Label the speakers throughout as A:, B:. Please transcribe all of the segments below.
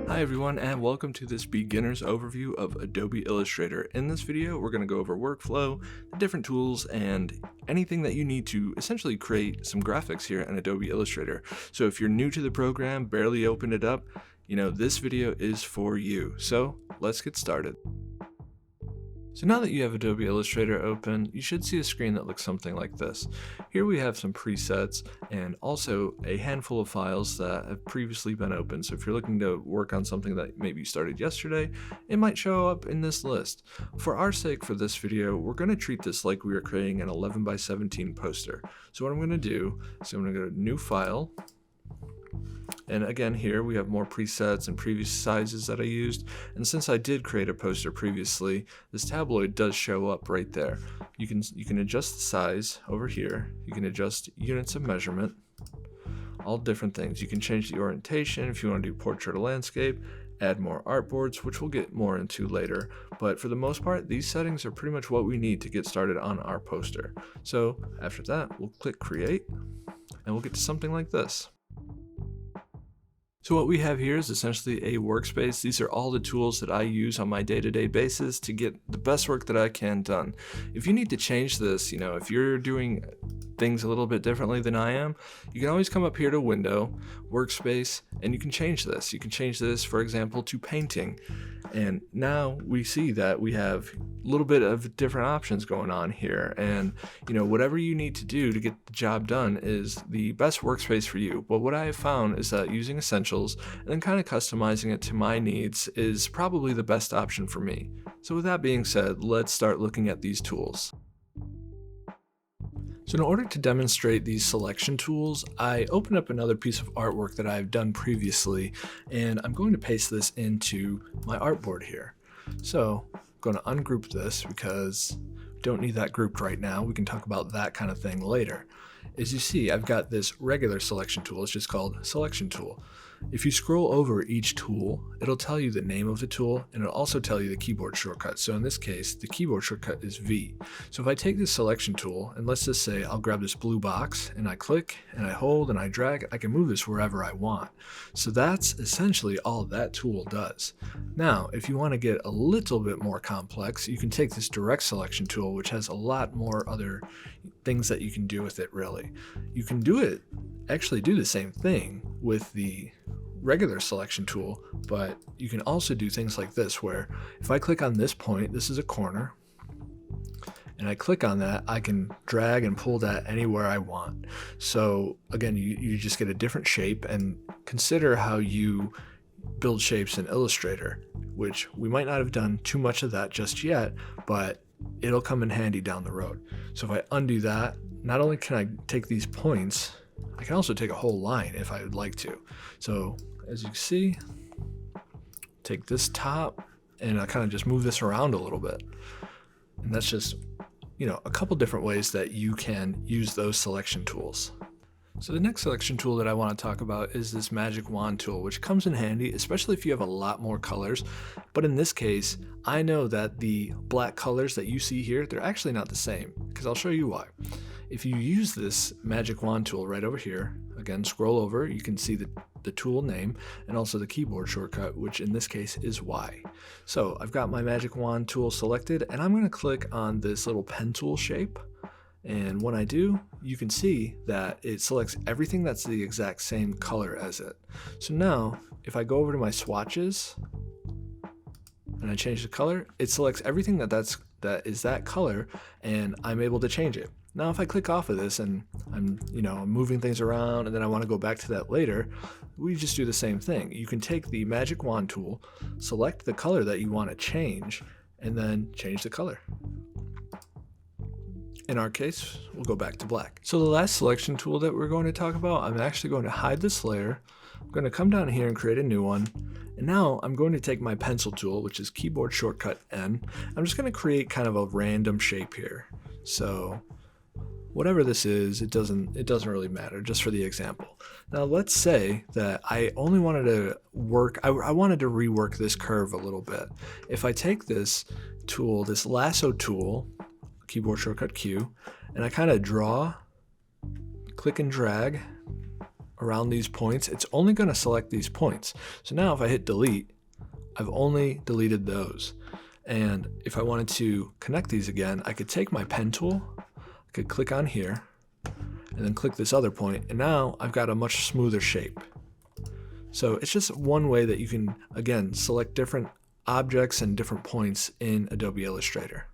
A: Hi everyone, and welcome to this beginner's overview of Adobe Illustrator. In this video, we're going to go over workflow, the different tools, and anything that you need to essentially create some graphics here in Adobe Illustrator. So if you're new to the program, barely opened it up, this video is for you. So let's get started. So now that you have Adobe Illustrator open, you should see a screen that looks something like this. Here we have some presets and also a handful of files that have previously been open. So if you're looking to work on something that maybe you started yesterday, it might show up in this list. For our sake for this video, we're going to treat this like we are creating an 11 by 17 poster. So what I'm going to do is I'm going to go to New File. And again, here we have more presets and previous sizes that I used. And since I did create a poster previously, this tabloid does show up right there. You can adjust the size over here. You can adjust units of measurement, all different things. You can change the orientation if you want to do portrait or landscape, add more artboards, which we'll get more into later. But for the most part, these settings are pretty much what we need to get started on our poster. So after that, we'll click Create, and we'll get to something like this. So what we have here is essentially a workspace. These are all the tools that I use on my day-to-day basis to get the best work that I can done. If you need to change this, if you're doing things a little bit differently than I am, you can always come up here to Window, Workspace, and you can change this. You can change this, for example, to painting. And now we see that we have a little bit of different options going on here. And whatever you need to do to get the job done is the best workspace for you. But what I have found is that using Essentials and then kind of customizing it to my needs is probably the best option for me. So with that being said, let's start looking at these tools. So in order to demonstrate these selection tools, I opened up another piece of artwork that I've done previously, and I'm going to paste this into my artboard here. So I'm going to ungroup this because we don't need that grouped right now. We can talk about that kind of thing later. As you see, I've got this regular selection tool. It's just called Selection Tool. If you scroll over each tool, it'll tell you the name of the tool, and it'll also tell you the keyboard shortcut. So in this case, the keyboard shortcut is V. So if I take this selection tool, and let's just say I'll grab this blue box, and I click, and I hold, and I drag, I can move this wherever I want. So that's essentially all that tool does. Now, if you want to get a little bit more complex, you can take this direct selection tool, which has a lot more other things that you can do with it, really. You can actually do the same thing with the regular selection tool, but you can also do things like this, where if I click on this point, this is a corner, and I click on that, I can drag and pull that anywhere I want. So again, you just get a different shape. And consider how you build shapes in Illustrator, which we might not have done too much of that just yet, but it'll come in handy down the road. So if I undo that, not only can I take these points, I can also take a whole line if I would like to. So as you can see, take this top and I kind of just move this around a little bit. And that's just, a couple different ways that you can use those selection tools. So the next selection tool that I want to talk about is this magic wand tool, which comes in handy, especially if you have a lot more colors. But in this case, I know that the black colors that you see here, they're actually not the same, because I'll show you why. If you use this magic wand tool right over here, again, scroll over, you can see the tool name and also the keyboard shortcut, which in this case is Y. So I've got my magic wand tool selected, and I'm going to click on this little pen tool shape. And when I do, you can see that it selects everything that's the exact same color as it. So now, if I go over to my swatches and I change the color, it selects everything that is that color, and I'm able to change it. Now, if I click off of this and I'm moving things around, and then I want to go back to that later, we just do the same thing. You can take the magic wand tool, select the color that you want to change, and then change the color. In our case, we'll go back to black. So the last selection tool that we're going to talk about, I'm actually going to hide this layer. I'm going to come down here and create a new one. And now I'm going to take my pencil tool, which is keyboard shortcut N. I'm just going to create kind of a random shape here. So whatever this is, it doesn't really matter, just for the example. Now let's say that I only wanted to I wanted to rework this curve a little bit. If I take this tool, this lasso tool, keyboard shortcut Q, and I kind of draw, click and drag, around these points, it's only going to select these points. So now if I hit delete, I've only deleted those. And if I wanted to connect these again, I could take my pen tool, I could click on here, and then click this other point, and now I've got a much smoother shape. So it's just one way that you can, again, select different objects and different points in Adobe Illustrator.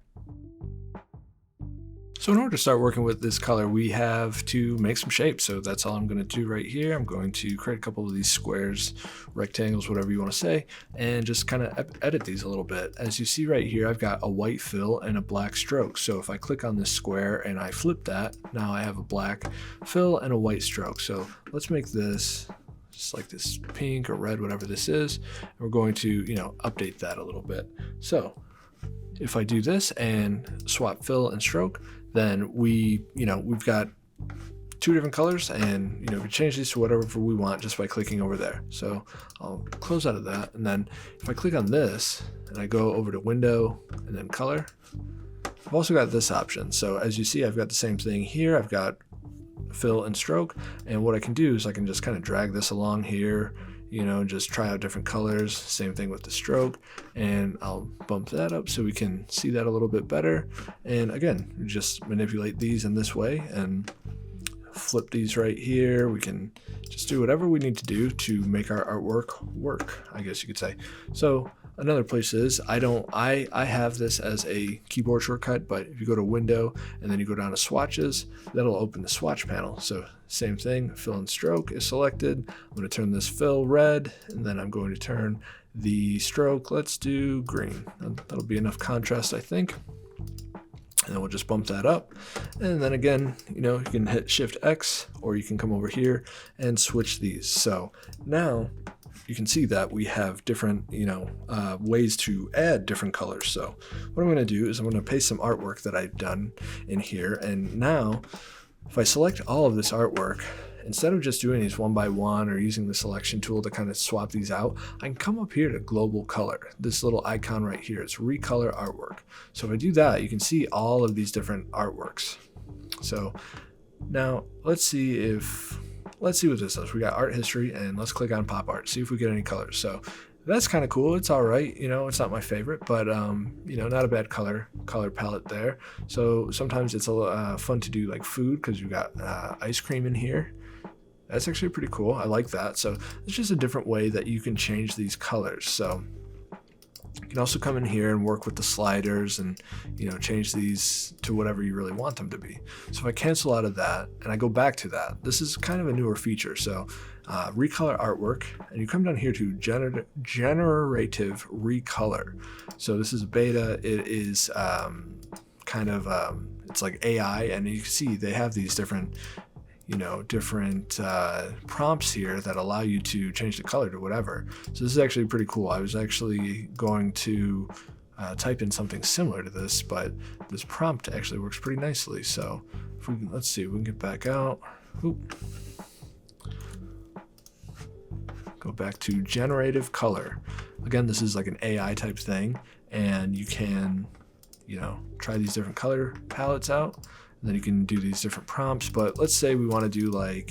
A: So in order to start working with this color, we have to make some shapes. So that's all I'm going to do right here. I'm going to create a couple of these squares, rectangles, whatever you want to say, and just kind of edit these a little bit. As you see right here, I've got a white fill and a black stroke. So if I click on this square and I flip that, now I have a black fill and a white stroke. So let's make this just like this pink or red, whatever this is. And we're going to, update that a little bit. So if I do this and swap fill and stroke, then we've got two different colors, and we change these to whatever we want just by clicking over there. So I'll close out of that, and then if I click on this and I go over to window and then color, I've also got this option. So as you see, I've got the same thing here. I've got fill and stroke, and what I can do is I can just kind of drag this along here, just try out different colors. Same thing with the stroke, and I'll bump that up so we can see that a little bit better. And again, just manipulate these in this way and flip these right here. We can just do whatever we need to do to make our artwork work, I guess you could say. So another place is I have this as a keyboard shortcut, but if you go to window and then you go down to swatches, that'll open the swatch panel. So same thing, fill and stroke is selected. I'm going to turn this fill red, and then I'm going to turn the stroke, let's do green. That'll be enough contrast, I think. And then we'll just bump that up. And then again, you can hit Shift X, or you can come over here and switch these. So now you can see that we have different, ways to add different colors. So what I'm going to do is I'm going to paste some artwork that I've done in here. And now if I select all of this artwork, instead of just doing these one by one or using the selection tool to kind of swap these out, I can come up here to global color. This little icon right here, it's recolor artwork. So if I do that, you can see all of these different artworks. So now let's see what this does. We got art history, and let's click on pop art, see if we get any colors. So that's kind of cool. It's all right. It's not my favorite, but not a bad color palette there. So sometimes it's fun to do like food, because you've got ice cream in here. That's actually pretty cool. I like that. So it's just a different way that you can change these colors. So you can also come in here and work with the sliders and change these to whatever you really want them to be. So if I cancel out of that and I go back to that, this is kind of a newer feature. So recolor artwork, and you come down here to generative recolor. So this is a beta. It is it's like AI, and you can see they have these different prompts here that allow you to change the color to whatever. So this is actually pretty cool. I was actually going to type in something similar to this, but this prompt actually works pretty nicely. So let's see, we can get back out. Oop. Go back to generative color. Again, this is like an AI type thing, and you can, try these different color palettes out. And then you can do these different prompts. But let's say we want to do I'm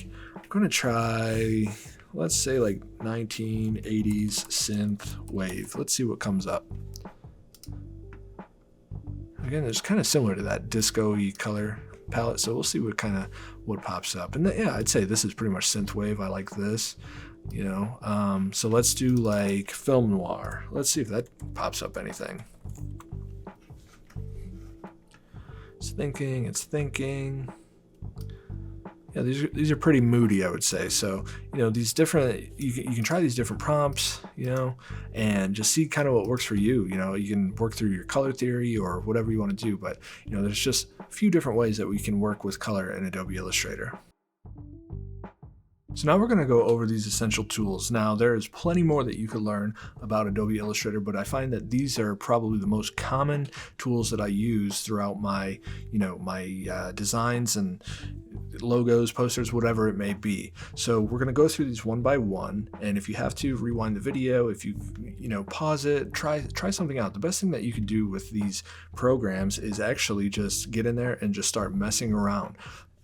A: going to try, let's say 1980s synth wave. Let's see what comes up. Again, it's kind of similar to that disco-y color palette. So we'll see what pops up. And I'd say this is pretty much synth wave. I like this. So let's do film noir. Let's see if that pops up anything. It's thinking. Yeah, these are pretty moody, I would say. So these different, you can try these different prompts, and just see kind of what works for you. You can work through your color theory or whatever you want to do, but there's just a few different ways that we can work with color in Adobe Illustrator. So now we're going to go over these essential tools. Now there is plenty more that you could learn about Adobe Illustrator, but I find that these are probably the most common tools that I use throughout my, my designs and logos, posters, whatever it may be. So we're going to go through these one by one, and if you have to, rewind the video. If you pause it, try something out. The best thing that you can do with these programs is actually just get in there and just start messing around.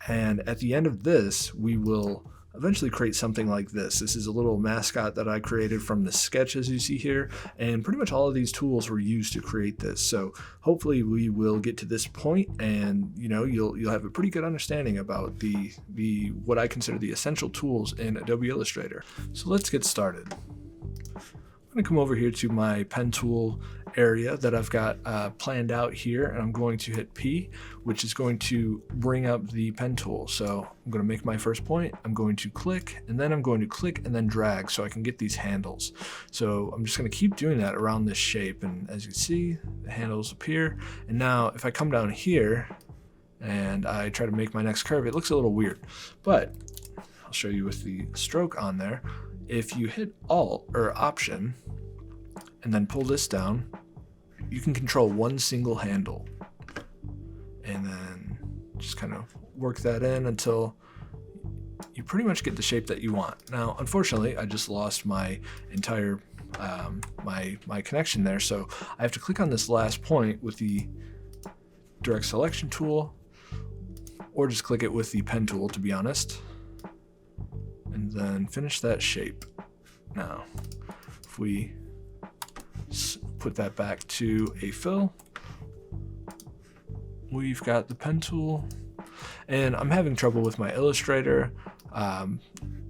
A: And at the end of this, we will eventually create something like this. This is a little mascot that I created from the sketch, as you see here, and pretty much all of these tools were used to create this. So hopefully we will get to this point, and you'll have a pretty good understanding about the what I consider the essential tools in Adobe Illustrator. So let's get started. I'm going to come over here to my pen tool area that I've got planned out here, and I'm going to hit P, which is going to bring up the pen tool. So I'm going to make my first point, I'm going to click, and then I'm going to click and then drag so I can get these handles. So I'm just going to keep doing that around this shape, and as you can see, the handles appear. And now if I come down here and I try to make my next curve, it looks a little weird, but I'll show you with the stroke on there. If you hit Alt or Option and then pull this down, you can control one single handle, and then just kind of work that in until you pretty much get the shape that you want. Now, unfortunately, I just lost my entire my connection there, so I have to click on this last point with the direct selection tool, or just click it with the pen tool, to be honest, and then finish that shape. Now, if we put that back to a fill, we've got the pen tool, and I'm having trouble with my Illustrator,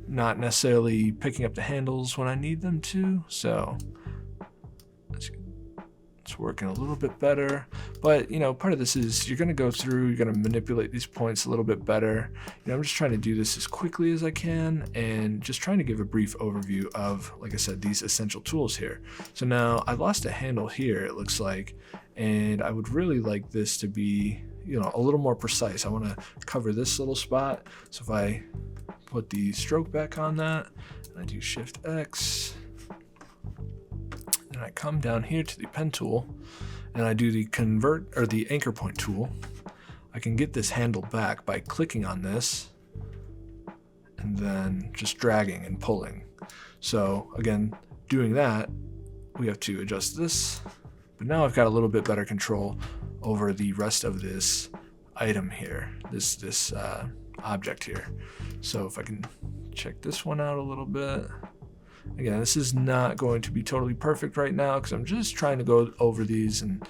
A: not necessarily picking up the handles when I need them to, so it's working a little bit better. But part of this is you're going to go through, you're going to manipulate these points a little bit better. I'm just trying to do this as quickly as I can, and just trying to give a brief overview of, like I said, these essential tools here. So now I lost a handle here, it looks like, and I would really like this to be a little more precise. I want to cover this little spot, so if I put the stroke back on that and I do Shift X, and I come down here to the pen tool and I do the convert or the anchor point tool, I can get this handle back by clicking on this and then just dragging and pulling. So again, doing that, we have to adjust this, but now I've got a little bit better control over the rest of this item here, this object here. So if I can check this one out a little bit. Again, this is not going to be totally perfect right now because I'm just trying to go over these and,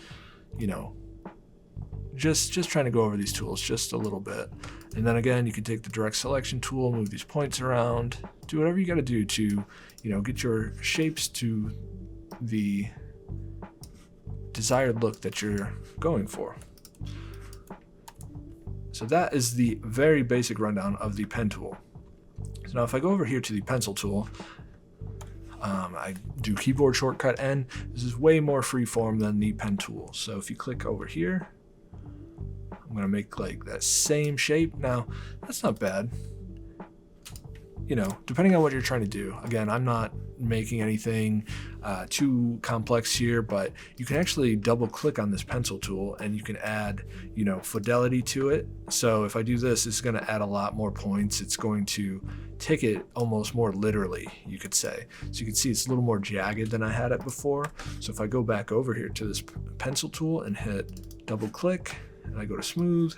A: just trying to go over these tools just a little bit. And then again, you can take the direct selection tool, move these points around, do whatever you got to do to, get your shapes to the desired look that you're going for. So that is the very basic rundown of the pen tool. So now if I go over here to the pencil tool, I do keyboard shortcut N. This is way more freeform than the pen tool. So if you click over here, I'm going to make like that same shape. Now, that's not bad. Depending on what you're trying to do. Again, I'm not making anything too complex here, but you can actually double click on this pencil tool and you can add, fidelity to it. So if I do this, it's going to add a lot more points. It's going to take it almost more literally, you could say. So you can see it's a little more jagged than I had it before. So if I go back over here to this pencil tool and hit double click and I go to smooth,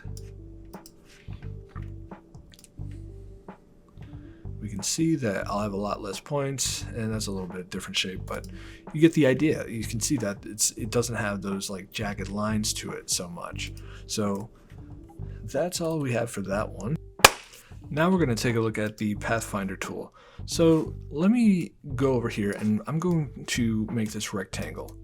A: we can see that I'll have a lot less points, and that's a little bit different shape, but you get the idea. You can see that it doesn't have those like jagged lines to it so much. So that's all we have for that one. Now we're going to take a look at the Pathfinder tool. So let me go over here and I'm going to make this rectangle.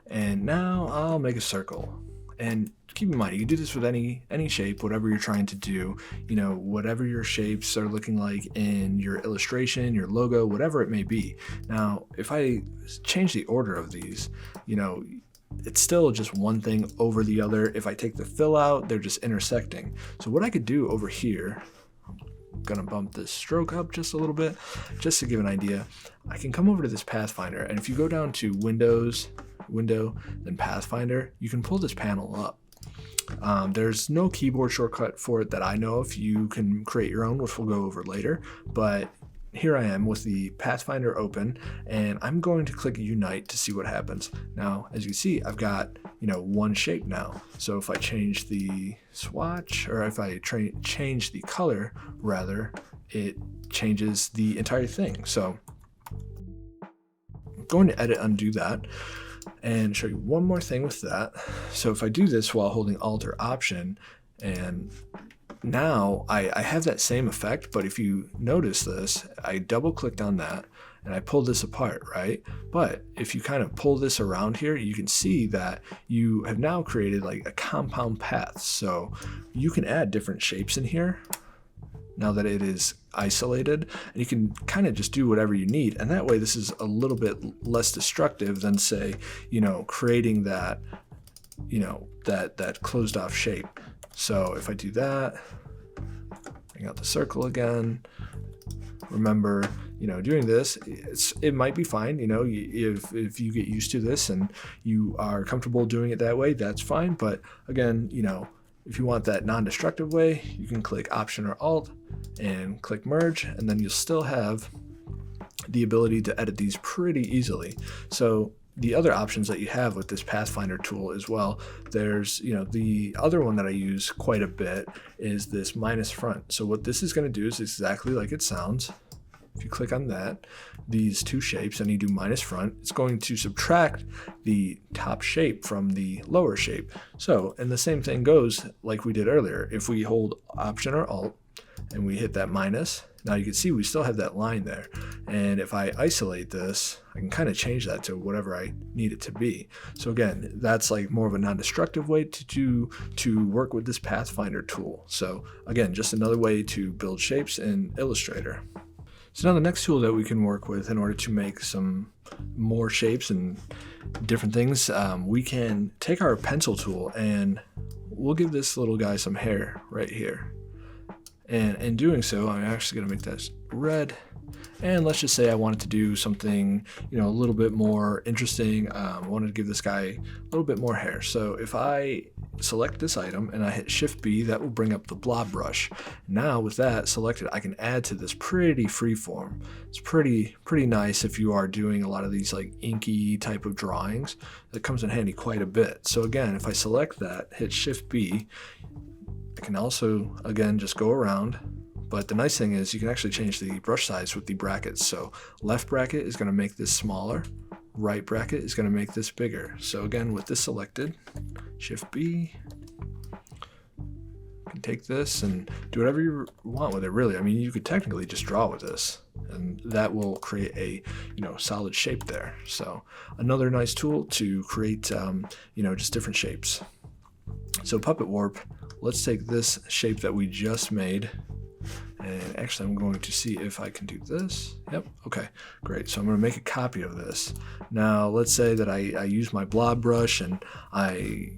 A: And now I'll make a circle. And keep in mind, you can do this with any shape, whatever you're trying to do, whatever your shapes are looking like in your illustration, your logo, whatever it may be. Now, if I change the order of these, it's still just one thing over the other. If I take the fill out, they're just intersecting. So what I could do over here, I'm gonna bump this stroke up just a little bit, just to give an idea. I can come over to this Pathfinder, and if you go down to Windows, Window, then Pathfinder, you can pull this panel up. There's no keyboard shortcut for it that I know of. You can create your own, which we'll go over later, but here I am with the Pathfinder open, and I'm going to click Unite to see what happens. Now, as you can see, I've got, one shape now. So if I change the swatch, or if I change the color rather it changes the entire thing. So I'm going to edit, undo that, and show you one more thing with that. So if I do this while holding Alt or Option, and now I have that same effect, but if you notice this, I double clicked on that and I pulled this apart, right? But if you kind of pull this around here, you can see that you have now created like a compound path. So you can add different shapes in here now that it is isolated, and you can kind of just do whatever you need. And that way this is a little bit less destructive than, say, creating that, that closed off shape. So if I do that, bring out the circle again, remember, doing this, it might be fine. If you get used to this and you are comfortable doing it that way, that's fine. But again, if you want that non-destructive way, you can click Option or Alt and click Merge, and then you'll still have the ability to edit these pretty easily. So the other options that you have with this Pathfinder tool as well, there's, the other one that I use quite a bit is this minus front. So what this is going to do is exactly like it sounds. If you click on that, these two shapes, and you do minus front, it's going to subtract the top shape from the lower shape. So, and the same thing goes like we did earlier. If we hold Option or Alt and we hit that minus, now you can see we still have that line there. And if I isolate this, I can kind of change that to whatever I need it to be. So again, that's like more of a non-destructive way to work with this Pathfinder tool. So again, just another way to build shapes in Illustrator. So now the next tool that we can work with in order to make some more shapes and different things, we can take our pencil tool and we'll give this little guy some hair right here. And in doing so, I'm actually going to make that red. And let's just say I wanted to do something, a little bit more interesting. I wanted to give this guy a little bit more hair. So if I select this item and I hit Shift B, that will bring up the Blob Brush. Now with that selected, I can add to this pretty freeform. It's pretty nice if you are doing a lot of these like inky type of drawings. That comes in handy quite a bit. So again, if I select that, hit Shift B, I can also, again, just go around. But the nice thing is you can actually change the brush size with the brackets. So left bracket is going to make this smaller. Right bracket is going to make this bigger. So again, with this selected, Shift B, you can take this and do whatever you want with it, really. I mean, you could technically just draw with this, and that will create a solid shape there. So another nice tool to create just different shapes. So Puppet Warp, let's take this shape that we just made. And actually, I'm going to see if I can do this. Yep, okay, great. So I'm going to make a copy of this. Now, let's say that I use my Blob Brush and I,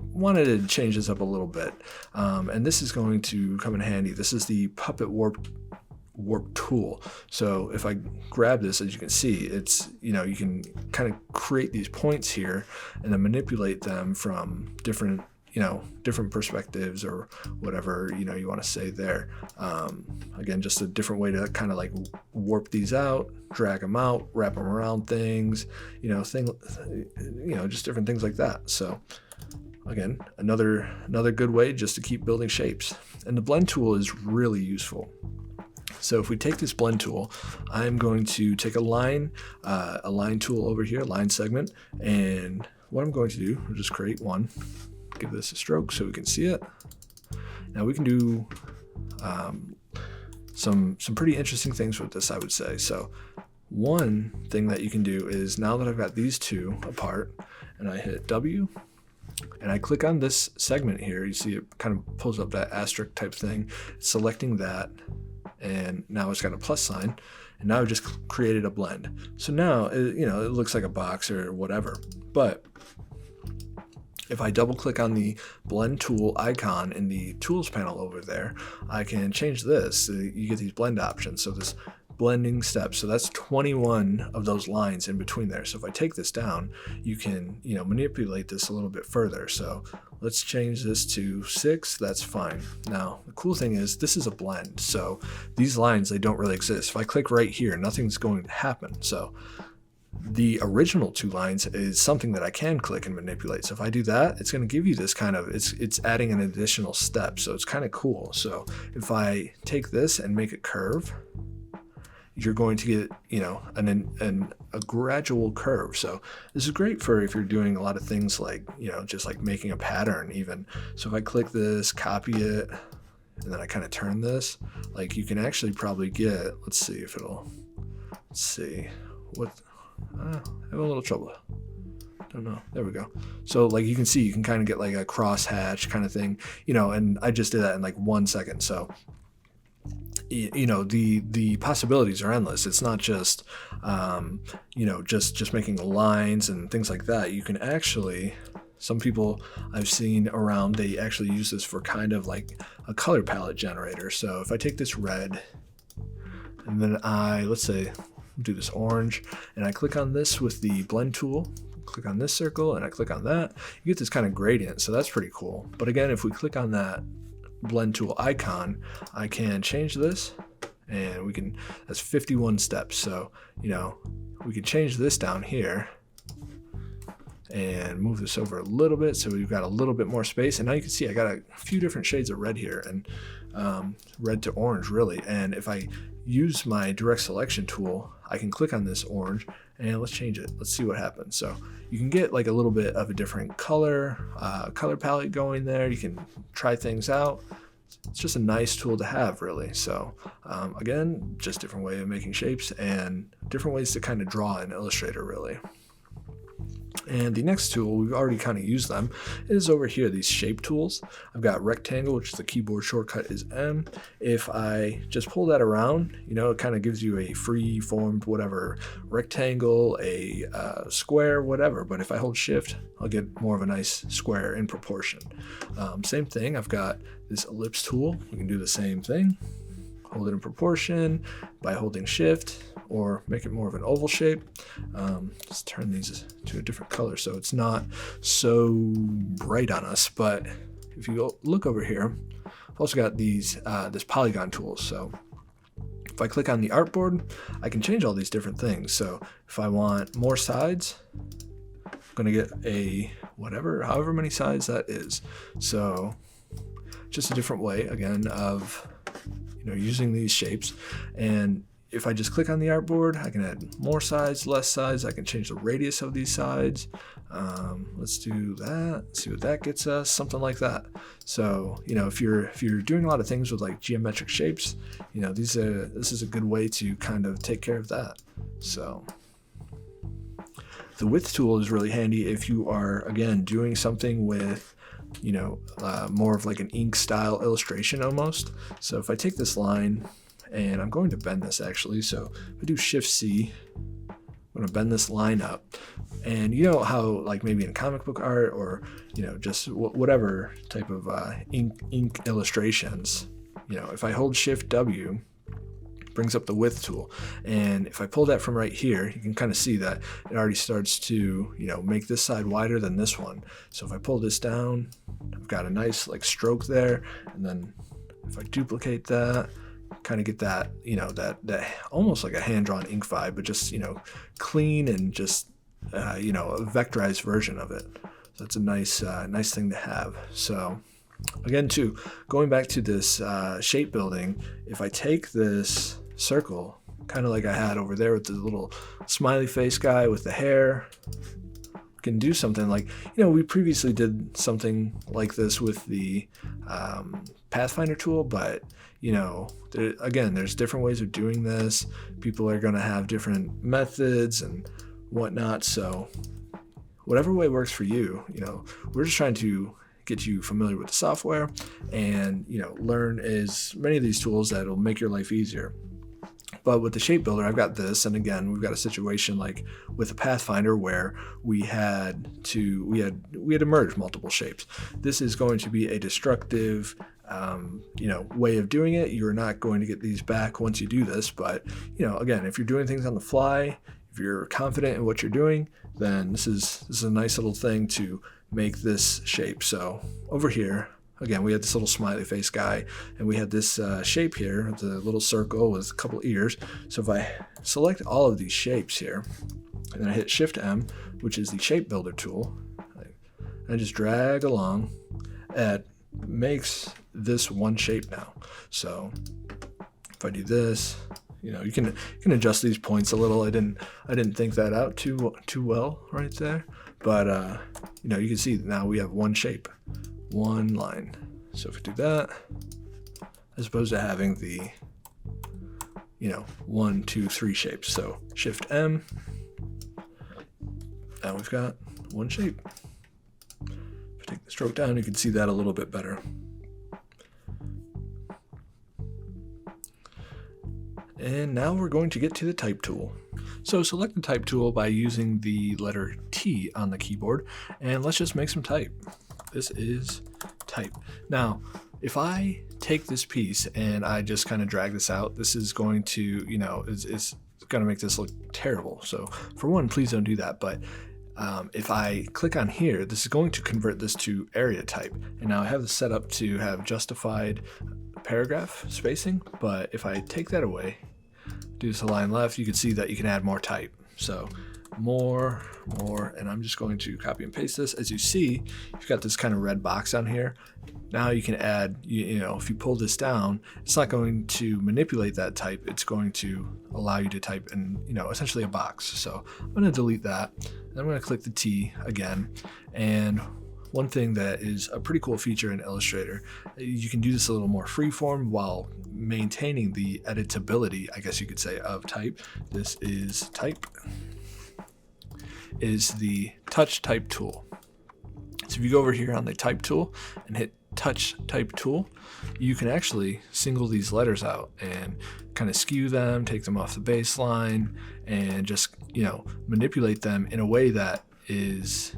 A: wanted to change this up a little bit. And this is going to come in handy. This is the Puppet Warp tool. So if I grab this, as you can see, it's, you can kind of create these points here and then manipulate them from different perspectives or whatever, you want to say there. Again, just a different way to kind of like warp these out, drag them out, wrap them around things, just different things like that. So again, another good way just to keep building shapes. And the blend tool is really useful. So if we take this blend tool, I'm going to take a line tool over here, line segment, and what I'm going to do is just create one. Give this a stroke so we can see it. Now we can do some pretty interesting things with this, I would say. So one thing that you can do is, now that I've got these two apart and I hit W and I click on this segment here, you see it kind of pulls up that asterisk type thing, selecting that, and now it's got a plus sign, and now I've just created a blend. So now it looks like a box or whatever, but if I double click on the blend tool icon in the tools panel over there, I can change this. So you get these blend options. So this blending steps. So that's 21 of those lines in between there. So if I take this down, you can, manipulate this a little bit further. So let's change this to 6. That's fine. Now, the cool thing is this is a blend. So these lines, they don't really exist. If I click right here, nothing's going to happen. So the original two lines is something that I can click and manipulate. So if I do that, it's going to give you this kind of, it's adding an additional step. So it's kind of cool. So if I take this and make it curve, you're going to get, you know, a gradual curve. So this is great for if you're doing a lot of things like, you know, just like making a pattern even. So if I click this, copy it, and then I kind of turn this, like you can actually probably get, let's see if it'll, let's see what, I have a little trouble. Don't know. There we go. So like you can see, you can kind of get like a crosshatch kind of thing, you know, and I just did that in like 1 second. So you know, the possibilities are endless. It's not just you know, just making lines and things like that. You can actually, some people I've seen around, they actually use this for kind of like a color palette generator. So if I take this red and then let's say do this orange, and I click on this with the blend tool, click on this circle and I click on that, you get this kind of gradient. So that's pretty cool. But again, if we click on that blend tool icon, I can change this, and we can, that's 51 steps. So, you know, we can change this down here and move this over a little bit, so we've got a little bit more space. And now you can see I got a few different shades of red here, and red to orange really. And if I use my direct selection tool, I can click on this orange and let's change it. Let's see what happens. So you can get like a little bit of a different color palette going there. You can try things out. It's just a nice tool to have, really. So again, just different way of making shapes and different ways to kind of draw in Illustrator, really. And the next tool, we've already kind of used them, is over here, these shape tools. I've got rectangle, which is the keyboard shortcut is M. If I just pull that around, you know, it kind of gives you a free formed whatever rectangle, a square, whatever. But if I hold shift, I'll get more of a nice square in proportion. Same thing, I've got this ellipse tool. We can do the same thing. Hold it in proportion by holding shift, or make it more of an oval shape. Let's turn these to a different color so it's not so bright on us. But if you look over here, I've also got these this polygon tool. So if I click on the artboard, I can change all these different things. So if I want more sides, I'm gonna get a whatever, however many sides that is. So just a different way again of, you know, using these shapes. And if I just click on the artboard, I can add more sides, less sides. I can change the radius of these sides. Let's do that. See what that gets us. Something like that. So, you know, if you're doing a lot of things with like geometric shapes, you know, this is a good way to kind of take care of that. So the width tool is really handy if you are, again, doing something with, you know, more of like an ink style illustration almost. So if I take this line, and I'm going to bend this actually. So if I do Shift C, I'm going to bend this line up. And you know how like maybe in comic book art, or, you know, just whatever type of ink illustrations, you know, if I hold Shift W, it brings up the width tool. And if I pull that from right here, you can kind of see that it already starts to, you know, make this side wider than this one. So if I pull this down, I've got a nice like stroke there. And then if I duplicate that, kind of get that, you know, that almost like a hand-drawn ink vibe, but just, you know, clean and just, you know, a vectorized version of it. So that's a nice thing to have. So again, too, going back to this shape building, if I take this circle, kind of like I had over there with the little smiley face guy with the hair, can do something like, you know, we previously did something like this with the Pathfinder tool, but you know, again, there's different ways of doing this. People are going to have different methods and whatnot. So whatever way works for you, you know, we're just trying to get you familiar with the software and, you know, learn as many of these tools that'll make your life easier. But with the shape builder, I've got this, and again, we've got a situation like with the Pathfinder where we had to merge multiple shapes. This is going to be a destructive, you know, way of doing it. You're not going to get these back once you do this, but you know, again, if you're doing things on the fly, if you're confident in what you're doing, then this is a nice little thing to make this shape. So over here, again, we had this little smiley face guy, and we had this shape here, the little circle with a couple ears. So if I select all of these shapes here, And then I hit Shift M, which is the shape builder tool. I just drag along. It makes this one shape now. So if I do this, you can adjust these points a little. I didn't think that out too well right there, but you can see now we have one shape, one line. So if we do that, as opposed to having the 1, 2, 3 shapes. So Shift M, now we've got one shape. If I take the stroke down, you can see that a little bit better. And now we're going to get to the type tool. So select the type tool by using the letter T on the keyboard, and let's just make some type. This is type. Now, if I take this piece and I just kind of drag this out, this is going to, it's going to make this look terrible. So for one, please don't do that. But if I click on here, this is going to convert this to area type. And now I have this set up to have justified paragraph spacing, but if I take that away, do this align left, you can see that you can add more type. So more, and I'm just going to copy and paste this. As you see, you've got this kind of red box on here. Now you can add, if you pull this down, it's not going to manipulate that type. It's going to allow you to type in, essentially a box. So I'm going to delete that. Then I'm going to click the T again. And one thing that is a pretty cool feature in Illustrator, you can do this a little more freeform while maintaining the editability, I guess you could say, of type. This is type, is the touch type tool. So if you go over here on the type tool and hit touch type tool, you can actually single these letters out and kind of skew them, take them off the baseline, and just, manipulate them in a way that is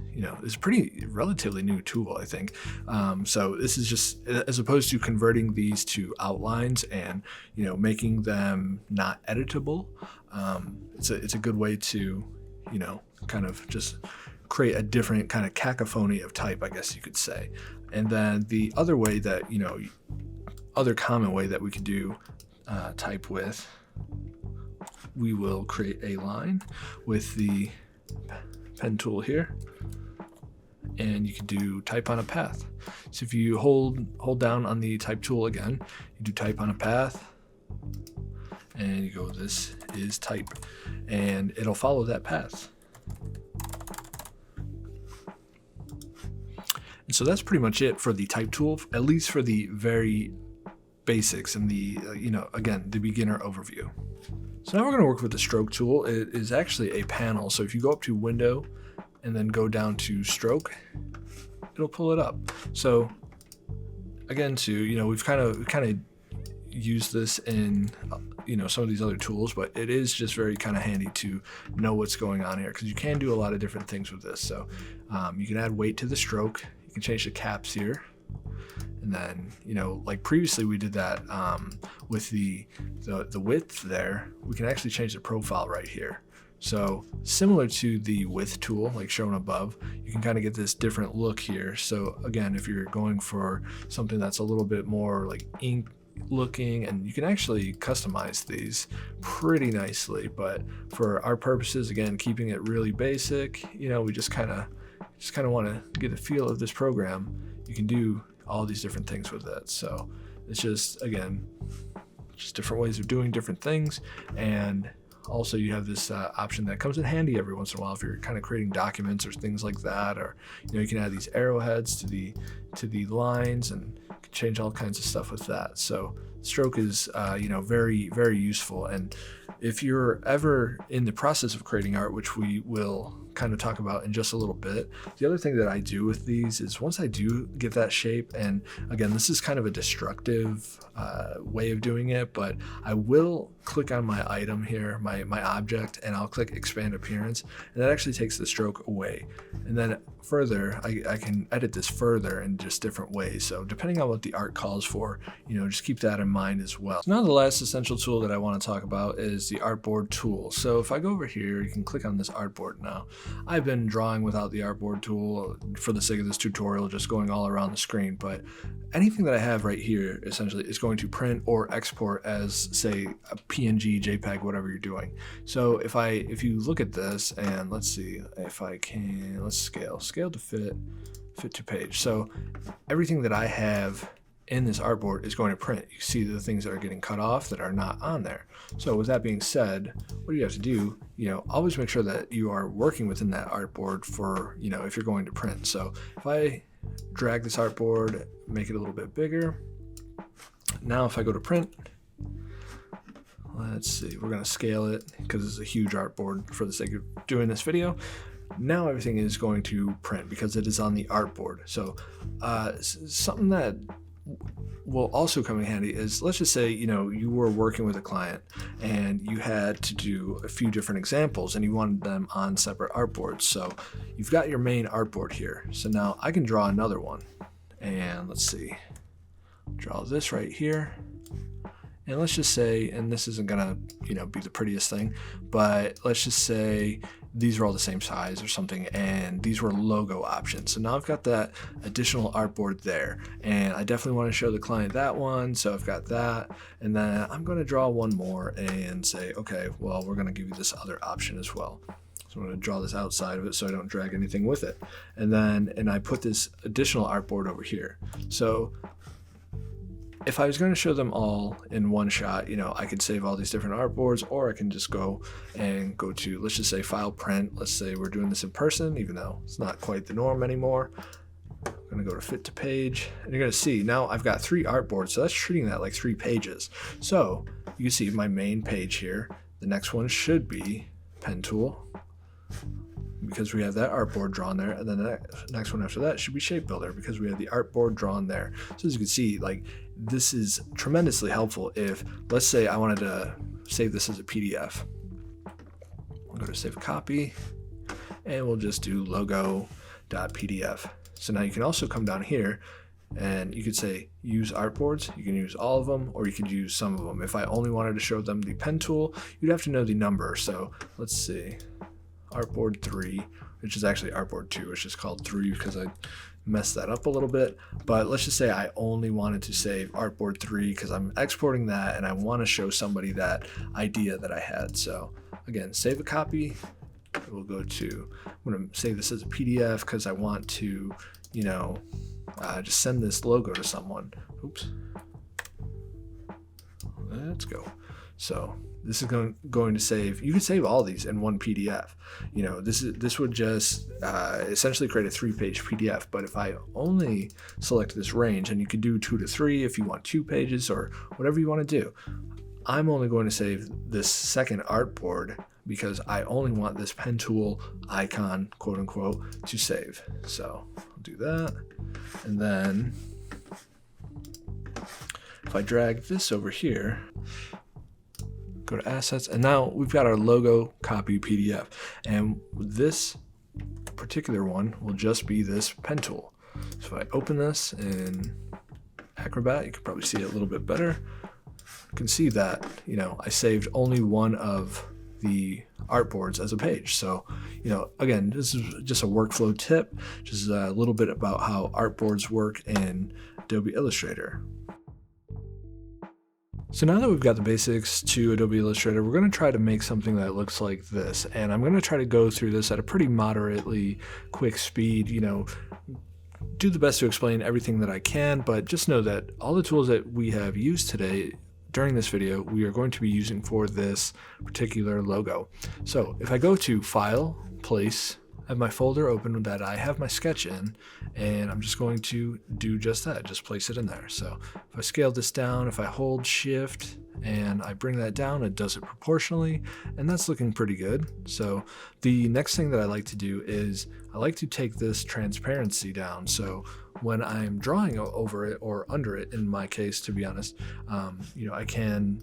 A: pretty relatively new tool, I think. So this is just, as opposed to converting these to outlines and making them not editable, it's a good way to kind of just create a different kind of cacophony of type, I guess you could say. And then the other way that other common way that we could do type with, we will create a line with the pen tool here, and you can do type on a path. So if you hold down on the type tool again, you do type on a path, and you go, this is type, and it'll follow that path. And so that's pretty much it for the type tool, at least for the very basics and the, again, the beginner overview. So now we're going to work with the stroke tool. It is actually a panel. So if you go up to Window and then go down to Stroke, it'll pull it up. So again, we've kind of used this in some of these other tools, but it is just very kind of handy to know what's going on here, because you can do a lot of different things with this. So you can add weight to the stroke. You can change the caps here. And then, like previously we did that with the width there, we can actually change the profile right here. So similar to the width tool, like shown above, you can kind of get this different look here. So again, if you're going for something that's a little bit more like ink looking, and you can actually customize these pretty nicely, but for our purposes, again, keeping it really basic, we just kind of want to get a feel of this program. You can do all these different things with it. So it's just, again, just different ways of doing different things. And also you have this option that comes in handy every once in a while if you're kind of creating documents or things like that, or you can add these arrowheads to the lines, and you can change all kinds of stuff with that. So stroke is very, very useful. And if you're ever in the process of creating art, which we will kind of talk about in just a little bit, the other thing that I do with these is once I do get that shape, and again, this is kind of a destructive way of doing it, but I will click on my item here, my object, and I'll click expand appearance, and that actually takes the stroke away. And then further, I can edit this further in just different ways. So depending on what the art calls for, just keep that in mind as well. So now the last essential tool that I want to talk about is is the Artboard Tool. So if I go over here, you can click on this artboard now. I've been drawing without the Artboard Tool for the sake of this tutorial, just going all around the screen, but anything that I have right here essentially is going to print or export as, say, a PNG, JPEG, whatever you're doing. So if you look at this, and let's see if I can, let's scale to fit to page. So everything that I have in this artboard is going to print. You see the things that are getting cut off that are not on there. So with that being said, what you have to do, always make sure that you are working within that artboard for, if you're going to print. So if I drag this artboard, make it a little bit bigger. Now if I go to print, let's see, we're going to scale it because it's a huge artboard for the sake of doing this video. Now everything is going to print because it is on the artboard. So something that will also come in handy is, let's just say, you were working with a client and you had to do a few different examples and you wanted them on separate artboards. So you've got your main artboard here. So now I can draw another one, and let's see, draw this right here. And let's just say, and this isn't gonna, be the prettiest thing, but let's just say these are all the same size or something, and these were logo options. So now I've got that additional artboard there, and I definitely want to show the client that one. So I've got that, and then I'm going to draw one more and say, okay, well, we're going to give you this other option as well. So I'm going to draw this outside of it so I don't drag anything with it. And I put this additional artboard over here. So if I was going to show them all in one shot, I could save all these different artboards, or I can just go to, let's just say, file, print. Let's say we're doing this in person, even though it's not quite the norm anymore. I'm going to go to fit to page, and you're going to see now I've got 3 artboards. So that's treating that like 3 pages. So you can see my main page here. The next one should be pen tool, because we have that artboard drawn there, and then the next one after that should be shape builder, because we have the artboard drawn there. So as you can see, this is tremendously helpful if, let's say, I wanted to save this as a PDF. I'll go to save a copy, and we'll just do logo.pdf. So now you can also come down here and you could say use artboards. You can use all of them, or you could use some of them. If I only wanted to show them the pen tool, you'd have to know the number. So let's see, artboard 3, which is actually artboard 2. It's just called 3 because I messed that up a little bit. But let's just say I only wanted to save artboard 3 because I'm exporting that and I want to show somebody that idea that I had. So again, save a copy. We'll go to, I'm going to save this as a PDF because I want to, just send this logo to someone. Oops. Let's go. So this is going to save, you can save all these in one PDF. This would just essentially create a 3-page PDF. But if I only select this range, and you could do 2 to 3 if you want 2 pages or whatever you want to do, I'm only going to save this second artboard because I only want this pen tool icon, quote unquote, to save. So I'll do that. And then if I drag this over here, go to assets, and now we've got our logo copy PDF, and this particular one will just be this pen tool. So if I open this in Acrobat, you can probably see it a little bit better. You can see that I saved only one of the artboards as a page. So again, this is just a workflow tip, just a little bit about how artboards work in Adobe Illustrator. So now that we've got the basics to Adobe Illustrator, we're going to try to make something that looks like this. And I'm going to try to go through this at a pretty moderately quick speed, do the best to explain everything that I can, but just know that all the tools that we have used today during this video, we are going to be using for this particular logo. So if I go to File, Place, I have my folder open that I have my sketch in, and I'm just going to do just that, just place it in there. So if I scale this down, if I hold Shift and I bring that down, it does it proportionally, and that's looking pretty good. So the next thing that I like to do is I like to take this transparency down. So when I'm drawing over it or under it, in my case, to be honest, I can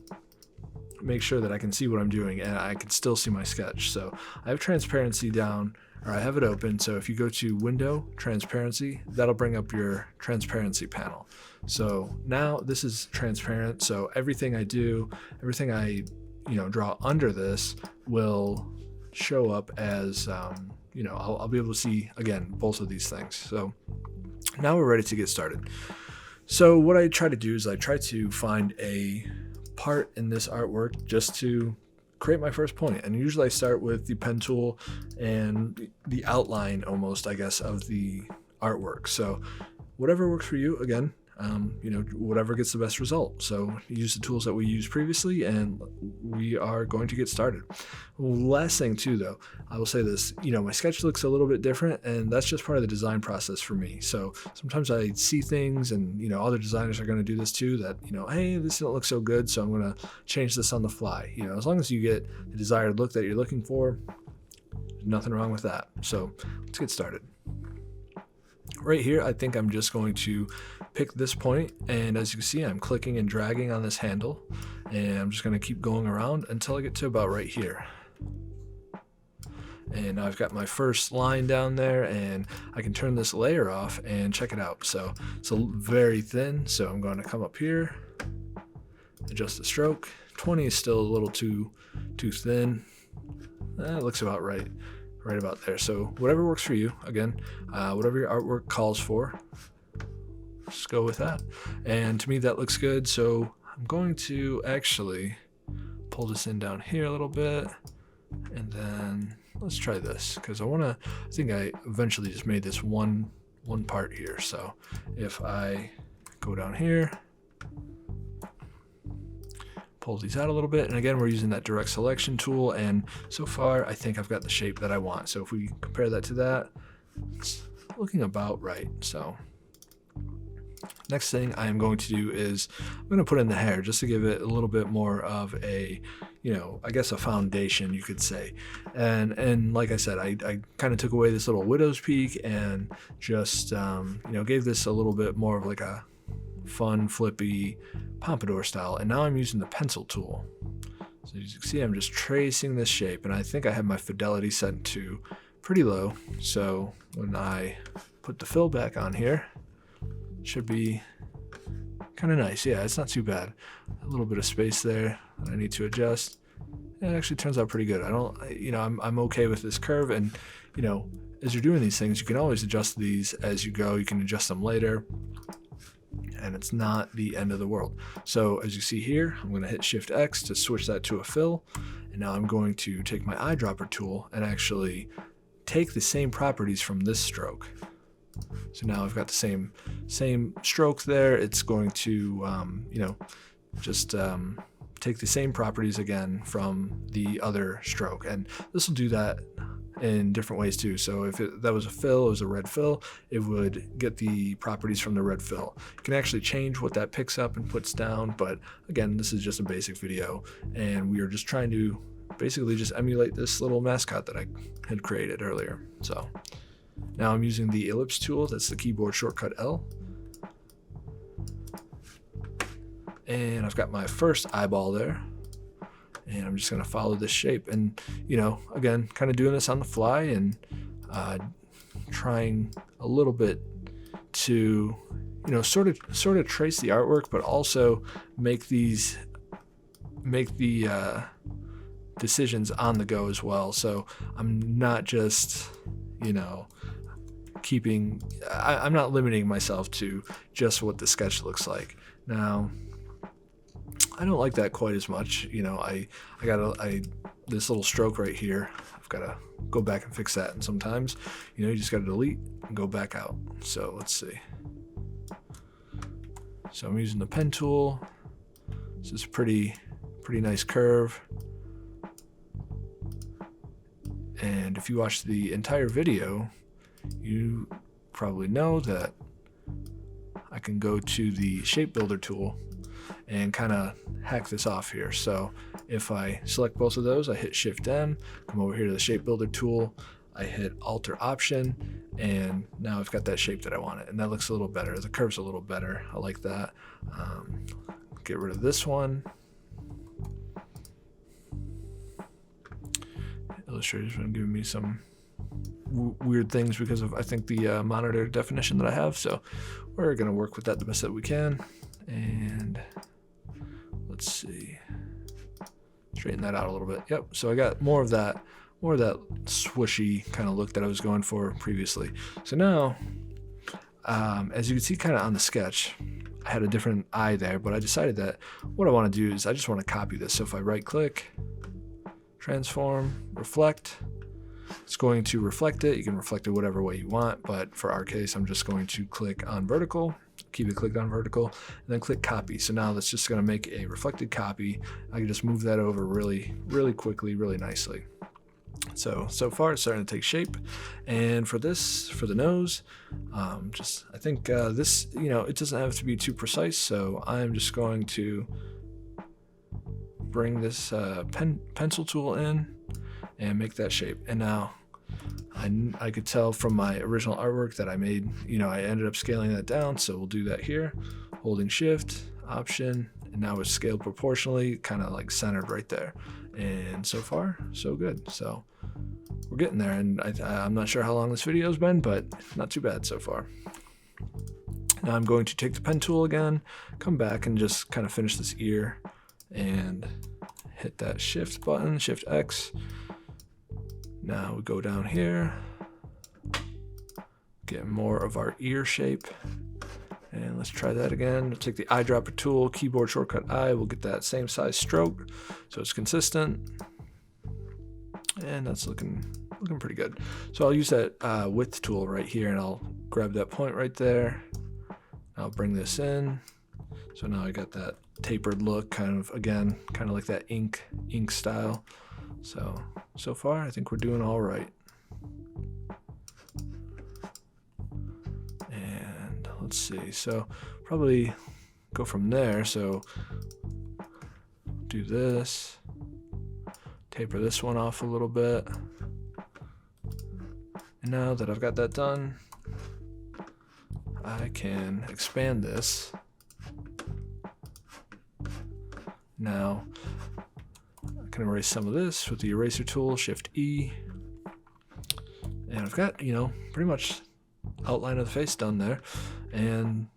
A: make sure that I can see what I'm doing and I can still see my sketch. So I have transparency down, or I have it open. So if you go to Window, Transparency, that'll bring up your transparency panel. So now this is transparent. So everything I do, everything I draw under this will show up as, I'll be able to see, again, both of these things. So now we're ready to get started. So what I try to do is I try to find a part in this artwork just to create my first point. And usually I start with the pen tool and the outline almost, I guess, of the artwork. So whatever works for you, again, whatever gets the best result. So use the tools that we used previously and we are going to get started. Last thing too, though, I will say this, my sketch looks a little bit different and that's just part of the design process for me. So sometimes I see things and, other designers are going to do this too, that, hey, this didn't look so good, so I'm going to change this on the fly. As long as you get the desired look that you're looking for, there's nothing wrong with that. So let's get started. Right here, I think I'm just going to pick this point, and as you can see, I'm clicking and dragging on this handle, and I'm just going to keep going around until I get to about right here. And I've got my first line down there, and I can turn this layer off and check it out. So it's very thin, so I'm going to come up here, adjust the stroke. 20 is still a little too thin. It looks about right about there. So whatever works for you, again, whatever your artwork calls for, just go with that. And to me that looks good, so I'm going to actually pull this in down here a little bit, and then let's try this, because I think I eventually just made this one part here. So if I go down here, pull these out a little bit, and again, we're using that direct selection tool, and so far I think I've got the shape that I want. So if we compare that to that, it's looking about right. So next thing I am going to do is I'm going to put in the hair just to give it a little bit more of a, I guess a foundation, you could say. And like I said, I kind of took away this little widow's peak and just, gave this a little bit more of like a fun, flippy pompadour style. And now I'm using the pencil tool. So as you can see, I'm just tracing this shape, and I think I have my fidelity set to pretty low. So when I put the fill back on here, it should be kind of nice. Yeah, it's not too bad. A little bit of space there that I need to adjust. It actually turns out pretty good. I'm okay with this curve, and as you're doing these things, you can always adjust these as you go. You can adjust them later, and it's not the end of the world. So as you see here, I'm going to hit Shift X to switch that to a fill, and now I'm going to take my eyedropper tool and actually take the same properties from this stroke. So now I've got the same stroke there. It's going to take the same properties again from the other stroke, and this will do that in different ways too. So if that was a fill, it was a red fill, it would get the properties from the red fill. You can actually change what that picks up and puts down, but again, this is just a basic video, and we are just trying to basically just emulate this little mascot that I had created earlier. So now I'm using the ellipse tool, that's the keyboard shortcut L. And I've got my first eyeball there. And I'm just going to follow this shape, and again, kind of doing this on the fly and trying a little bit to sort of trace the artwork, but also make the decisions on the go as well. So I'm not just I'm not limiting myself to just what the sketch looks like. Now I don't like that quite as much. I got this little stroke right here. I've got to go back and fix that. And sometimes, you just got to delete and go back out. So let's see. So I'm using the pen tool. This is a pretty nice curve. And if you watch the entire video, you probably know that I can go to the shape builder tool and kind of hack this off here. So if I select both of those, I hit Shift M, come over here to the shape builder tool, I hit Alt or Option, and now I've got that shape that I wanted, and that looks a little better. The curve's a little better. I like that. Get rid of this one. Illustrator's been giving me some weird things because of, I think, the monitor definition that I have. So we're going to work with that the best that we can. And let's see. Let's straighten that out a little bit. Yep, so I got more of that swooshy kind of look that I was going for previously. So now, as you can see kind of on the sketch, I had a different eye there, but I decided that what I want to do is I just want to copy this. So if I right click, transform, reflect, it's going to reflect it. You can reflect it whatever way you want, but for our case, I'm just going to click on vertical, keep it clicked on vertical, and then click copy. So now that's just going to make a reflected copy. I can just move that over really, really quickly, really nicely. So far it's starting to take shape. And for this, for the nose, I think this, it doesn't have to be too precise. So I'm just going to bring this pencil tool in and make that shape. And now I could tell from my original artwork that I made, I ended up scaling that down. So we'll do that here, holding Shift, Option, and now it's scaled proportionally, kind of like centered right there. And so far, so good. So we're getting there, and I'm not sure how long this video's been, but not too bad so far. Now I'm going to take the pen tool again, come back and just kind of finish this ear and hit that Shift button, Shift X. Now we go down here, get more of our ear shape. And let's try that again. We'll take the eyedropper tool, keyboard shortcut I, we'll get that same size stroke so it's consistent. And that's looking pretty good. So I'll use that width tool right here, and I'll grab that point right there. I'll bring this in. So now I got that tapered look, kind of like that ink style. So far I think we're doing all right. Let's see, so probably go from there. So do this, taper this one off a little bit. And now that I've got that done, I can expand this. Now I can erase some of this with the eraser tool, Shift E. And I've got, pretty much outline of the face done there. And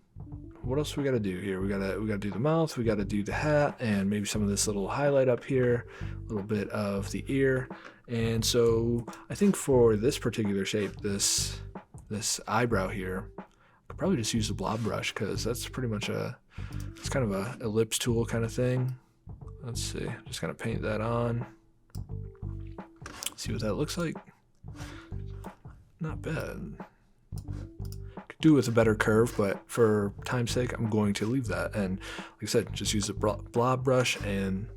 A: what else we got to do here? We got to do the mouth, we got to do the hat, and maybe some of this little highlight up here, a little bit of the ear. And so I think for this particular shape, this eyebrow here, I could probably just use the Blob Brush, because that's pretty much it's kind of a ellipse tool kind of thing. Let's see, just kind of paint that on, see what that looks like. Not bad. Do with a better curve, but for time's sake, I'm going to leave that. And like I said, just use the Blob Brush, and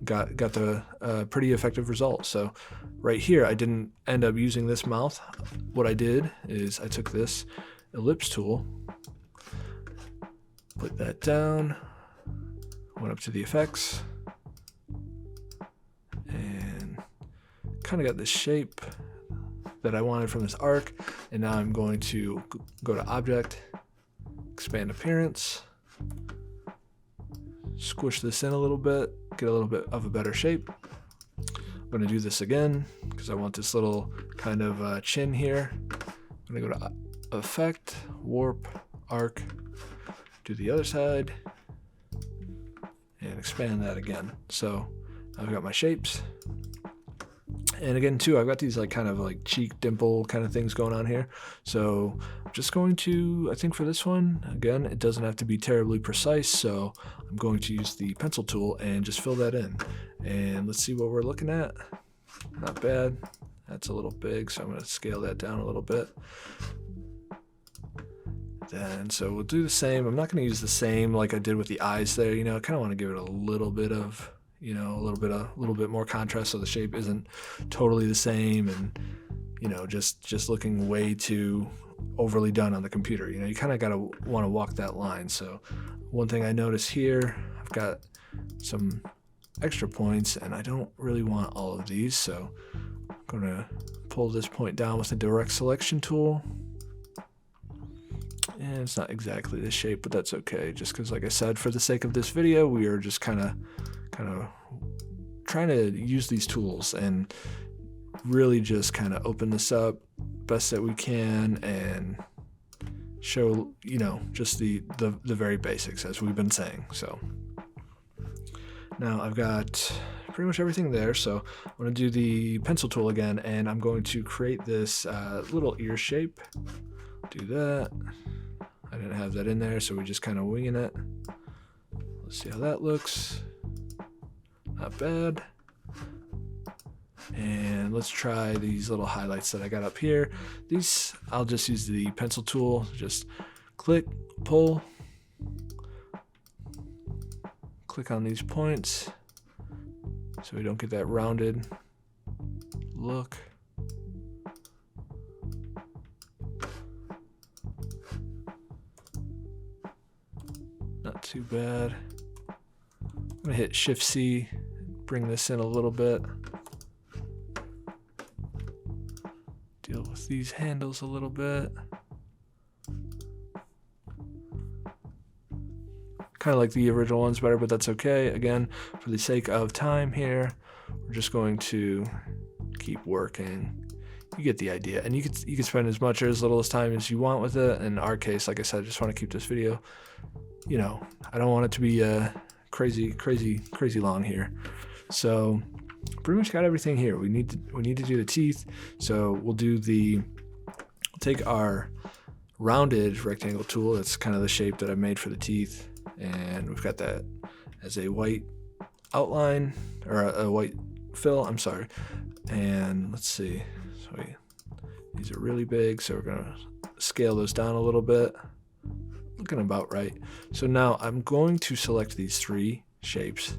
A: got the pretty effective result. So right here, I didn't end up using this mouth. What I did is I took this ellipse tool, put that down, went up to the effects, and kind of got this shape that I wanted from this arc. And now I'm going to go to Object, Expand Appearance, squish this in a little bit, get a little bit of a better shape. I'm going to do this again because I want this little kind of chin here. I'm going to go to Effect, Warp, Arc, do the other side, and expand that again. So I've got my shapes. And again, too, I've got these kind of cheek dimple kind of things going on here. So I'm just going to, I think for this one, again, it doesn't have to be terribly precise. So I'm going to use the pencil tool and just fill that in. And let's see what we're looking at. Not bad. That's a little big, so I'm going to scale that down a little bit. Then, so we'll do the same. I'm not going to use the same like I did with the eyes there. I kind of want to give it a little bit of, a little bit more contrast, so the shape isn't totally the same, and just looking way too overly done on the computer. You kind of gotta want to walk that line. So one thing I notice here, I've got some extra points, and I don't really want all of these, so I'm gonna pull this point down with the direct selection tool. And it's not exactly this shape, but that's okay, just because, like I said, for the sake of this video, we are just kind of trying to use these tools and really just kind of open this up best that we can and show, just the very basics, as we've been saying. So now I've got pretty much everything there. So I'm going to do the pencil tool again, and I'm going to create this little ear shape. Do that. I didn't have that in there, so we're just kind of winging it. Let's see how that looks. Not bad. And let's try these little highlights that I got up here. These, I'll just use the pencil tool. Just click, pull, click on these points so we don't get that rounded look. Not too bad. I'm gonna hit Shift C, bring this in a little bit. Deal with these handles a little bit. Kind of like the original ones better, but that's okay. Again, for the sake of time here, we're just going to keep working. You get the idea, and you can spend as much or as little as time as you want with it. In our case, like I said, I just want to keep this video, you know, I don't want it to be crazy long here. So pretty much got everything here. We need to do the teeth. So we'll take our rounded rectangle tool. That's kind of the shape that I made for the teeth, and we've got that as a white outline, or a white fill, I'm sorry. And let's see, so these are really big, so we're gonna scale those down a little bit. Looking about right. So now I'm going to select these three shapes.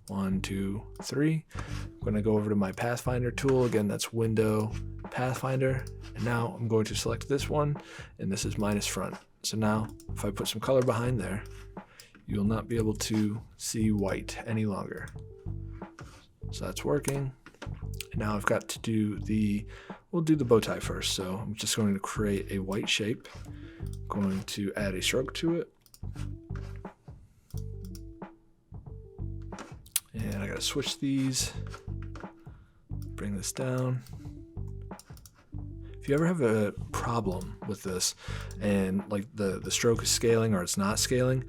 A: 1, 2, 3. I'm going to go over to my Pathfinder tool. Again, that's Window, Pathfinder. And now I'm going to select this one, and this is minus front. So now if I put some color behind there, you'll not be able to see white any longer. So that's working. And now I've got to we'll do the bow tie first. So I'm just going to create a white shape. Going to add a stroke to it. And I gotta switch these, bring this down. If you ever have a problem with this and like the stroke is scaling or it's not scaling,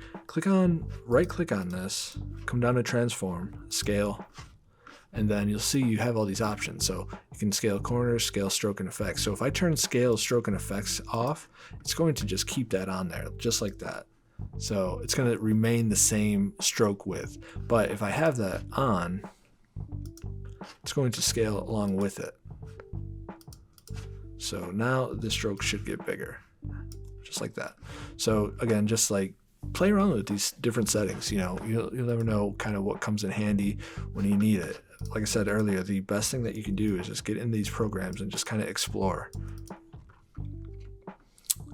A: right click on this, come down to transform, scale, and then you'll see you have all these options. So you can scale corners, scale stroke and effects. So if I turn scale, stroke, and effects off, it's going to just keep that on there, just like that. So it's going to remain the same stroke width. But if I have that on, it's going to scale along with it. So now the stroke should get bigger, just like that. So again, just like play around with these different settings. You know, you'll never know kind of what comes in handy when you need it. Like I said earlier, the best thing that you can do is just get in these programs and just kind of explore.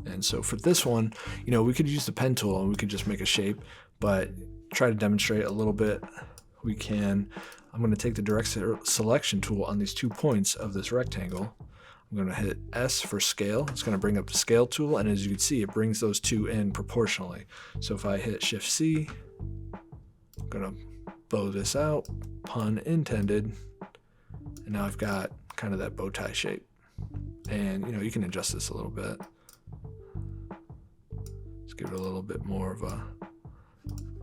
A: And so for this one, you know, we could use the pen tool and we could just make a shape, but try to demonstrate a little bit. I'm going to take the direct selection tool on these 2 points of this rectangle. I'm going to hit S for scale. It's going to bring up the scale tool, and as you can see, it brings those two in proportionally. So if I hit Shift C, I'm going to bow this out, pun intended, and now I've got kind of that bow tie shape. And you know, you can adjust this a little bit. Let's give it a little bit more of a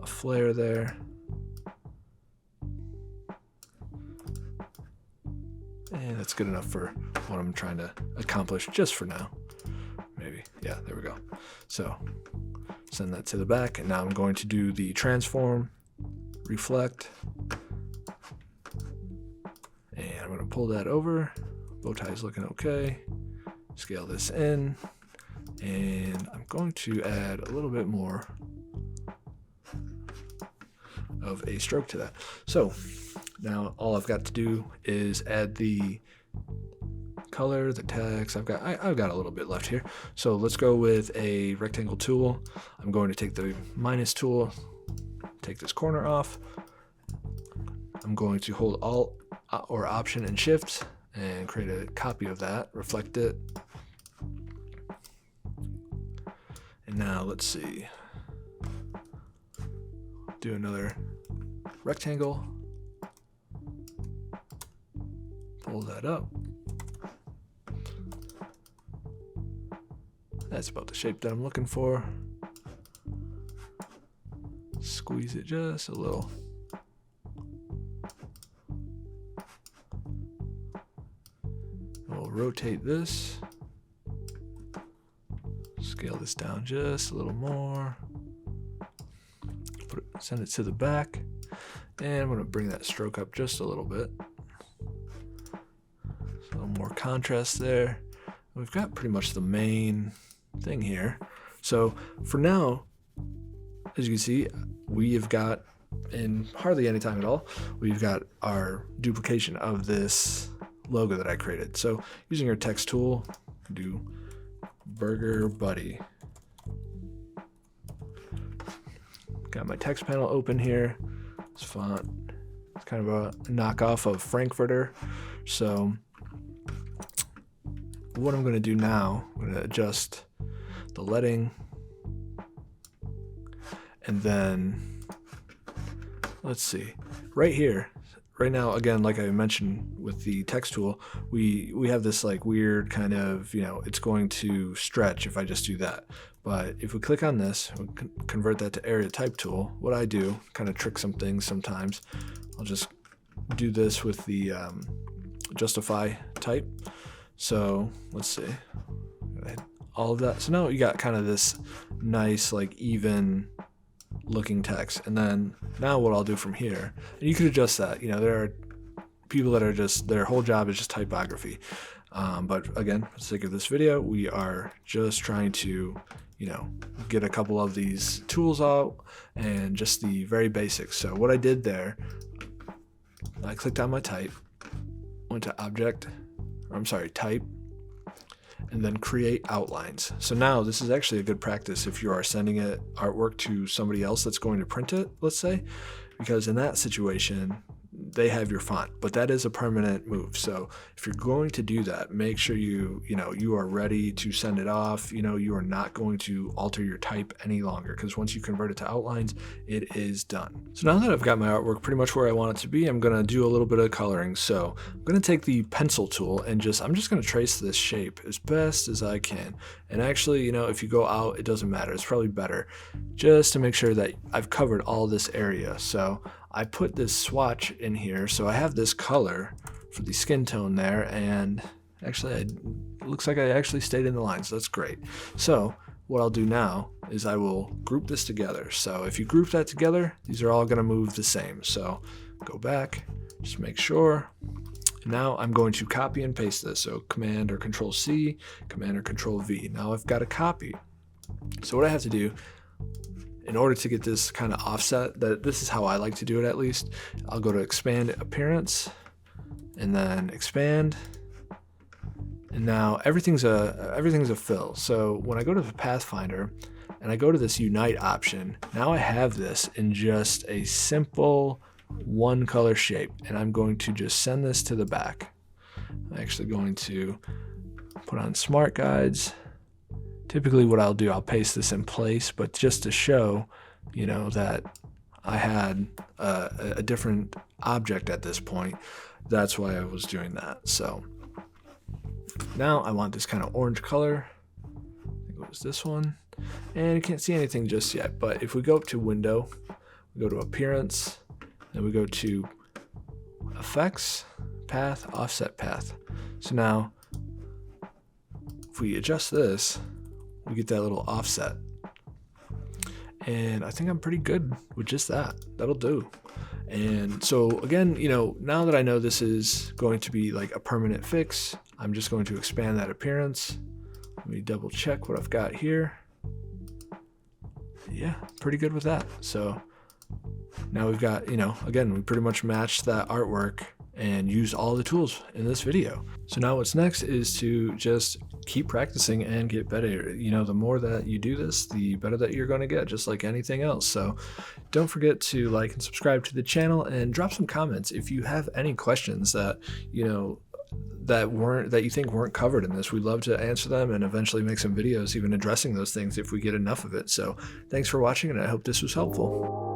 A: flare there. And that's good enough for what I'm trying to accomplish just for now. Maybe. Yeah, there we go. So send that to the back, and now I'm going to do the transform, reflect, and I'm going to pull that over. Bow tie is looking okay. Scale this in, and I'm going to add a little bit more of a stroke to that. So now all I've got to do is add the color, the text. I've got a little bit left here. So let's go with a rectangle tool. I'm going to take the minus tool, take this corner off. I'm going to hold Alt or Option and Shift and create a copy of that, reflect it. And now let's see. Do another rectangle. Pull that up. That's about the shape that I'm looking for. Squeeze it just a little. will rotate this, scale this down just a little more, send it to the back, and I'm going to bring that stroke up just a little bit. So a little more contrast there. We've got pretty much the main thing here. So for now, as you can see, we have got, in hardly any time at all, we've got our duplication of this logo that I created. So using our text tool, do Burger Buddy. Got my text panel open here. This font, it's kind of a knockoff of Frankfurter. So what I'm going to do now, I'm going to adjust the leading, and then let's see, right here, right now, again, like I mentioned with the text tool, we have this like weird kind of, it's going to stretch if I just do that. But if we click on this, we can convert that to area type tool. What I do, kind of trick some things sometimes, I'll just do this with the justify type. So let's see, all of that. So now you got kind of this nice, like even looking text. And then now what I'll do from here, and you could adjust that. There are people that are just, their whole job is just typography. But again, for the sake of this video, we are just trying to, get a couple of these tools out and just the very basics. So what I did there, I clicked on my type, went to type, and then create outlines. So now this is actually a good practice if you are sending it artwork to somebody else that's going to print it, let's say, because in that situation, they have your font, but that is a permanent move. So if you're going to do that, make sure you are ready to send it off. You are not going to alter your type any longer, because once you convert it to outlines, it is done. So now that I've got my artwork pretty much where I want it to be, I'm going to do a little bit of coloring. So I'm going to take the pencil tool and I'm just going to trace this shape as best as I can. And actually, if you go out, it doesn't matter. It's probably better just to make sure that I've covered all this area. So I put this swatch in here, so I have this color for the skin tone there, and actually it looks like I actually stayed in the line, so that's great. So what I'll do now is I will group this together. So if you group that together, these are all going to move the same. So go back, just make sure. Now I'm going to copy and paste this. So Command or Control C, Command or Control V. Now I've got a copy. So what I have to do, in order to get this kind of offset, this is how I like to do it at least, I'll go to Expand Appearance, and then Expand, and now everything's a fill. So when I go to the Pathfinder, and I go to this Unite option, now I have this in just a simple one color shape, and I'm going to just send this to the back. I'm actually going to put on Smart Guides. Typically what I'll do, I'll paste this in place, but just to show, that I had a different object at this point, that's why I was doing that. So now I want this kind of orange color. I think it was this one. And you can't see anything just yet, but if we go up to Window, we go to Appearance, then we go to Effects, Path, Offset Path. So now if we adjust this, we get that little offset. And I think I'm pretty good with just that. That'll do. And so again, now that I know this is going to be like a permanent fix, I'm just going to expand that appearance. Let me double check what I've got here. Yeah, pretty good with that. So now we've got, again, we pretty much matched that artwork and use all the tools in this video. So now what's next is to just keep practicing and get better. The more that you do this, the better that you're going to get, just like anything else. So don't forget to like and subscribe to the channel, and drop some comments if you have any questions that that you think weren't covered in this. We'd love to answer them and eventually make some videos even addressing those things if we get enough of it. So thanks for watching, and I hope this was helpful.